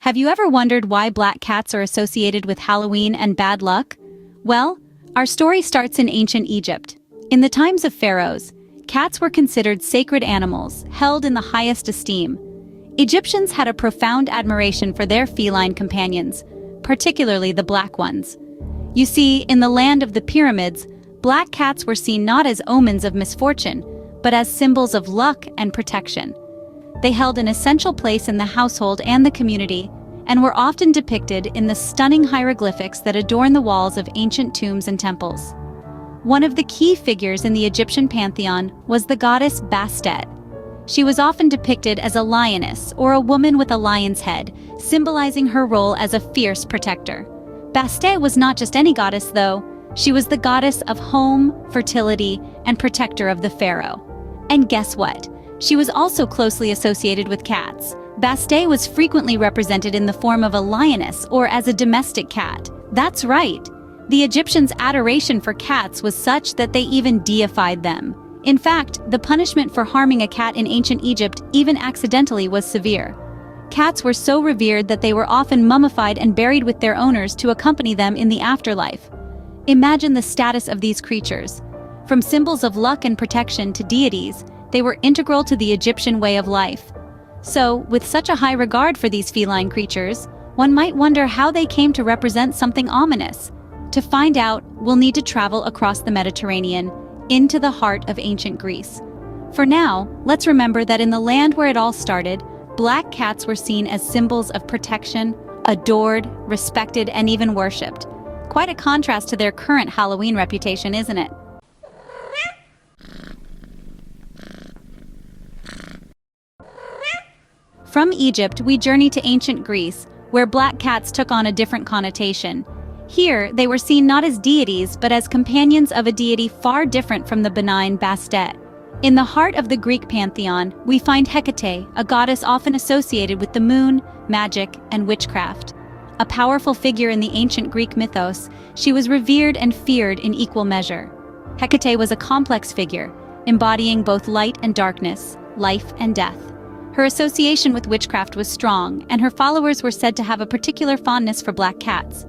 Have you ever wondered why black cats are associated with Halloween and bad luck? Well, our story starts in ancient Egypt. In the times of pharaohs, cats were considered sacred animals, held in the highest esteem. Egyptians had a profound admiration for their feline companions, particularly the black ones. You see, in the land of the pyramids, black cats were seen not as omens of misfortune, but as symbols of luck and protection. They held an essential place in the household and the community, and were often depicted in the stunning hieroglyphics that adorn the walls of ancient tombs and temples. One of the key figures in the Egyptian pantheon was the goddess Bastet. She was often depicted as a lioness or a woman with a lion's head, symbolizing her role as a fierce protector. Bastet was not just any goddess, though. She was the goddess of home, fertility, and protector of the pharaoh. And guess what? She was also closely associated with cats. Bastet was frequently represented in the form of a lioness or as a domestic cat. That's right. The Egyptians' adoration for cats was such that they even deified them. In fact, the punishment for harming a cat in ancient Egypt, even accidentally, was severe. Cats were so revered that they were often mummified and buried with their owners to accompany them in the afterlife. Imagine the status of these creatures. From symbols of luck and protection to deities, they were integral to the Egyptian way of life. So, with such a high regard for these feline creatures, one might wonder how they came to represent something ominous. To find out, we'll need to travel across the Mediterranean, into the heart of ancient Greece. For now, let's remember that in the land where it all started, black cats were seen as symbols of protection, adored, respected, and even worshipped. Quite a contrast to their current Halloween reputation, isn't it? From Egypt, we journey to ancient Greece, where black cats took on a different connotation. Here, they were seen not as deities, but as companions of a deity far different from the benign Bastet. In the heart of the Greek pantheon, we find Hecate, a goddess often associated with the moon, magic, and witchcraft. A powerful figure in the ancient Greek mythos, she was revered and feared in equal measure. Hecate was a complex figure, embodying both light and darkness, life and death. Her association with witchcraft was strong, and her followers were said to have a particular fondness for black cats.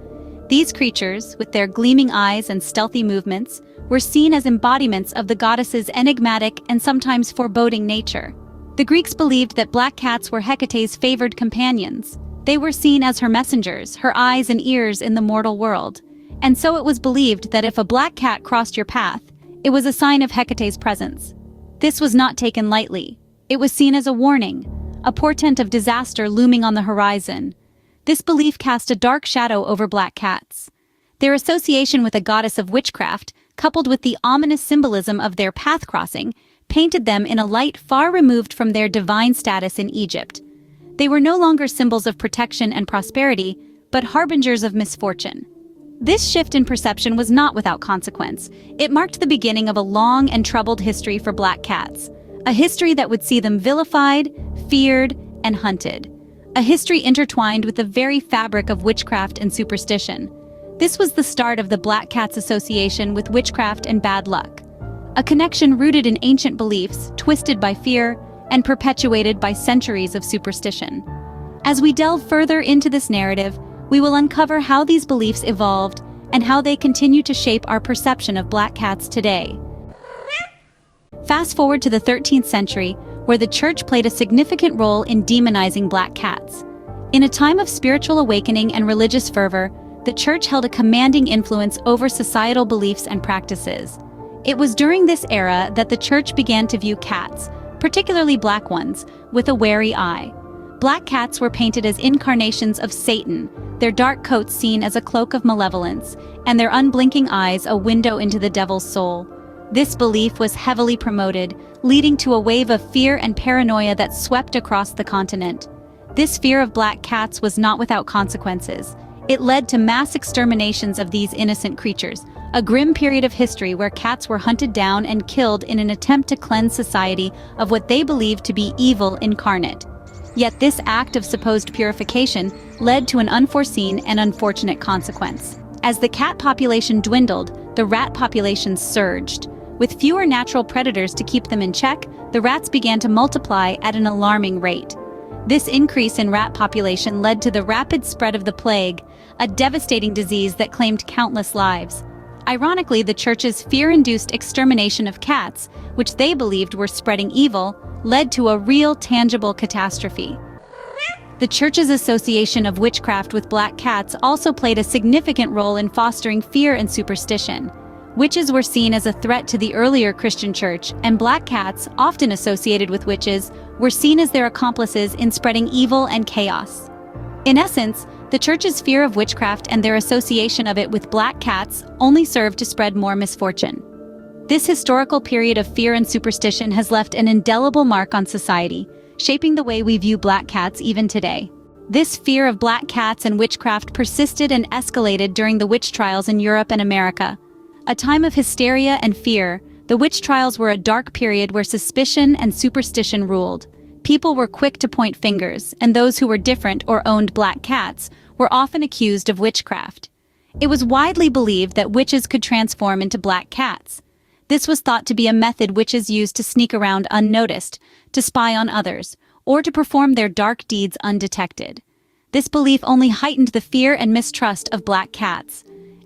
These creatures, with their gleaming eyes and stealthy movements, were seen as embodiments of the goddess's enigmatic and sometimes foreboding nature. The Greeks believed that black cats were Hecate's favored companions. They were seen as her messengers, her eyes and ears in the mortal world. And so it was believed that if a black cat crossed your path, it was a sign of Hecate's presence. This was not taken lightly. It was seen as a warning, a portent of disaster looming on the horizon. This belief cast a dark shadow over black cats. Their association with a goddess of witchcraft, coupled with the ominous symbolism of their path crossing, painted them in a light far removed from their divine status in Egypt. They were no longer symbols of protection and prosperity, but harbingers of misfortune. This shift in perception was not without consequence. It marked the beginning of a long and troubled history for black cats. A history that would see them vilified, feared, and hunted. A history intertwined with the very fabric of witchcraft and superstition. This was the start of the black cat's association with witchcraft and bad luck. A connection rooted in ancient beliefs, twisted by fear, and perpetuated by centuries of superstition. As we delve further into this narrative, we will uncover how these beliefs evolved and how they continue to shape our perception of black cats today. Fast forward to the 13th century, where the church played a significant role in demonizing black cats. In a time of spiritual awakening and religious fervor, the church held a commanding influence over societal beliefs and practices. It was during this era that the church began to view cats, particularly black ones, with a wary eye. Black cats were painted as incarnations of Satan, their dark coats seen as a cloak of malevolence, and their unblinking eyes a window into the devil's soul. This belief was heavily promoted, leading to a wave of fear and paranoia that swept across the continent. This fear of black cats was not without consequences. It led to mass exterminations of these innocent creatures, a grim period of history where cats were hunted down and killed in an attempt to cleanse society of what they believed to be evil incarnate. Yet this act of supposed purification led to an unforeseen and unfortunate consequence. As the cat population dwindled, the rat population surged. With fewer natural predators to keep them in check, the rats began to multiply at an alarming rate. This increase in rat population led to the rapid spread of the plague, a devastating disease that claimed countless lives. Ironically, the church's fear-induced extermination of cats, which they believed were spreading evil, led to a real, tangible catastrophe. The church's association of witchcraft with black cats also played a significant role in fostering fear and superstition. Witches were seen as a threat to the earlier Christian church, and black cats, often associated with witches, were seen as their accomplices in spreading evil and chaos. In essence, the church's fear of witchcraft and their association of it with black cats only served to spread more misfortune. This historical period of fear and superstition has left an indelible mark on society, shaping the way we view black cats even today. This fear of black cats and witchcraft persisted and escalated during the witch trials in Europe and America. A time of hysteria and fear, the witch trials were a dark period where suspicion and superstition ruled. People were quick to point fingers, and those who were different or owned black cats were often accused of witchcraft. It was widely believed that witches could transform into black cats. This was thought to be a method witches used to sneak around unnoticed, to spy on others, or to perform their dark deeds undetected. This belief only heightened the fear and mistrust of black cats.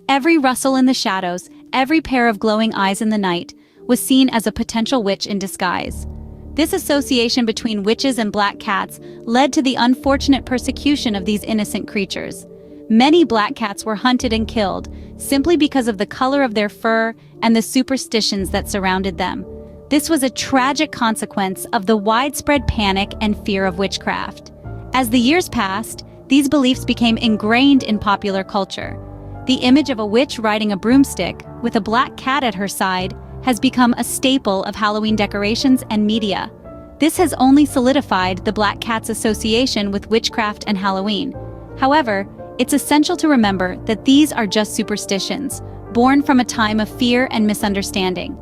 Every rustle in the shadows, every pair of glowing eyes in the night, was seen as a potential witch in disguise. This association between witches and black cats led to the unfortunate persecution of these innocent creatures. Many black cats were hunted and killed simply because of the color of their fur and the superstitions that surrounded them. This was a tragic consequence of the widespread panic and fear of witchcraft. As the years passed, these beliefs became ingrained in popular culture. The image of a witch riding a broomstick with a black cat at her side has become a staple of Halloween decorations and media. This has only solidified the black cat's association with witchcraft and Halloween. However, it's essential to remember that these are just superstitions, born from a time of fear and misunderstanding.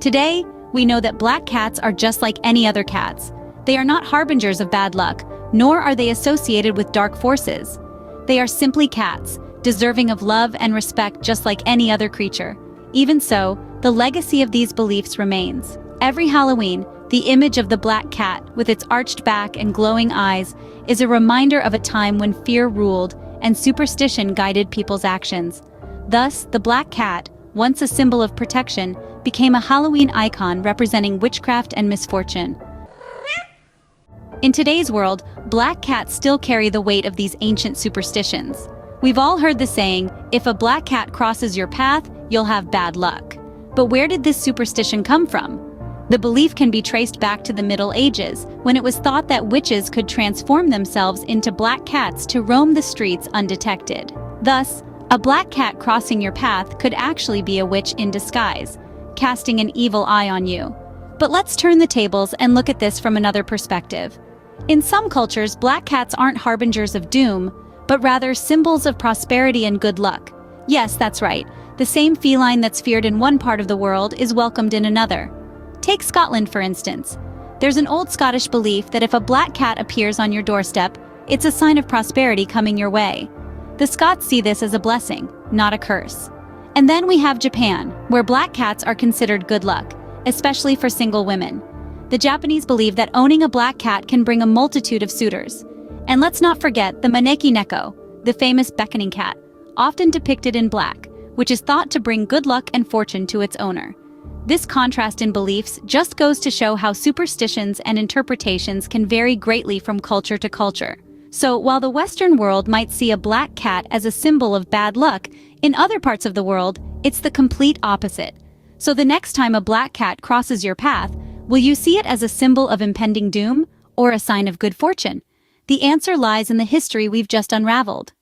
Today, we know that black cats are just like any other cats. They are not harbingers of bad luck, nor are they associated with dark forces. They are simply cats, deserving of love and respect just like any other creature. Even so, the legacy of these beliefs remains. Every Halloween, the image of the black cat, with its arched back and glowing eyes, is a reminder of a time when fear ruled and superstition guided people's actions. Thus, the black cat, once a symbol of protection, became a Halloween icon representing witchcraft and misfortune. In today's world, black cats still carry the weight of these ancient superstitions. We've all heard the saying, if a black cat crosses your path, you'll have bad luck. But where did this superstition come from? The belief can be traced back to the Middle Ages, when it was thought that witches could transform themselves into black cats to roam the streets undetected. Thus, a black cat crossing your path could actually be a witch in disguise, casting an evil eye on you. But let's turn the tables and look at this from another perspective. In some cultures, black cats aren't harbingers of doom, but rather symbols of prosperity and good luck. Yes, that's right. The same feline that's feared in one part of the world is welcomed in another. Take Scotland, for instance. There's an old Scottish belief that if a black cat appears on your doorstep, it's a sign of prosperity coming your way. The Scots see this as a blessing, not a curse. And then we have Japan, where black cats are considered good luck, especially for single women. The Japanese believe that owning a black cat can bring a multitude of suitors. And let's not forget the maneki neko, the famous beckoning cat, often depicted in black, which is thought to bring good luck and fortune to its owner. This contrast in beliefs just goes to show how superstitions and interpretations can vary greatly from culture to culture. So, while the Western world might see a black cat as a symbol of bad luck, in other parts of the world, it's the complete opposite. So the next time a black cat crosses your path, will you see it as a symbol of impending doom or a sign of good fortune? The answer lies in the history we've just unraveled.